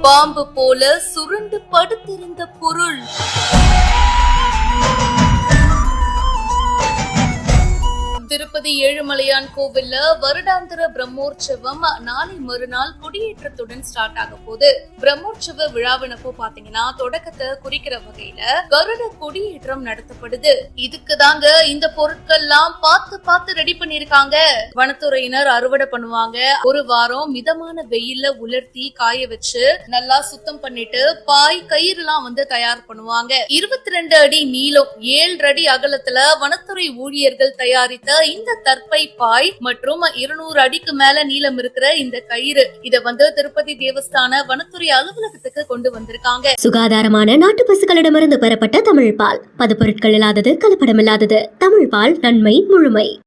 பாம்பு போல சுருண்டு படுத்திருந்த பொருள். திருப்பதி ஏழுமலையான் கோவில்ல வருடாந்திர பிரம்மோற்சவம் நாளை மறுநாள் கொடியேற்றத்துடன் ஸ்டார்ட் ஆக போகுது. பிரம்மோற்சவ விழாவினப்போ பாத்தீங்கன்னா தொடக்கத்தை குறிக்கிற வகையில கருட கொடியேற்றம் நடத்தப்படுது. இதுக்கு தாங்க இந்த பொருட்கள்லாம் பார்த்து ரெடி பண்ணிருக்காங்க. வனத்துறையினர் அறுவடை பண்ணுவாங்க. ஒரு வாரம் மிதமான வெயில்ல உலர்த்தி காய வச்சு நல்லா சுத்தம் பண்ணிட்டு பாய் கயிறு எல்லாம் தயார் பண்ணுவாங்க. 22 அடி நீளம் 7 அடி அகலத்துல வனத்துறை ஊழியர்கள் தயாரித்த இந்த தற்பை பாய் மற்றும் 200 அடிக்கு மேல நீளம் இருக்கிற இந்த கயிறு இத திருப்பதி தேவஸ்தான வனத்துறை அலுவலகத்துக்கு கொண்டு வந்திருக்காங்க. சுகாதாரமான நாட்டு பசுக்களிடமிருந்து பெறப்பட்ட தமிழ் பால், பதப்பொருட்கள் இல்லாதது, கலப்படம் இல்லாதது. தமிழ் பால், நன்மை, முழுமை.